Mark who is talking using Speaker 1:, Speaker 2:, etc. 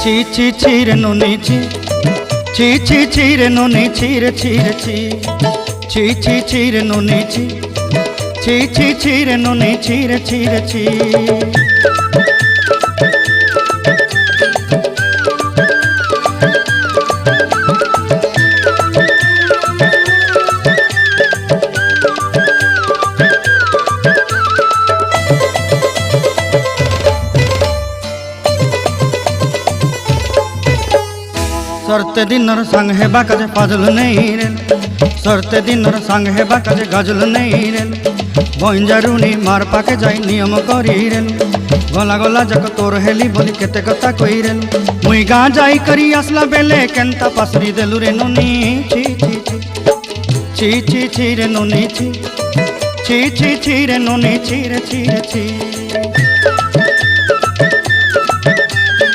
Speaker 1: ছি ছি ছি রে নুনি ছি, ছি ছি ছি রে নুনি ছি রে ছি রে ছি, ছি ছি ছি রে নুনি ছি, ছি ছি ছি রে নুনি ছি রে ছি রে ছি। सरते दिनर संग हेबा काजे फाजल नहीं रेल, सरते दिनर संग हेबा काजे गाजल नहीं रेल, बंजारुनी मार पाके जाई नियम करी रेल, गला गला जक तोर हेली बोली केते कथा कई रेल, मुई गाँ जाई करी आसला बेले केंता पासरी देलु रे नुनी ची ची ची ची ची ची रे नुनी ची, ची ची ची रे नुनी ची रे ची रे ची।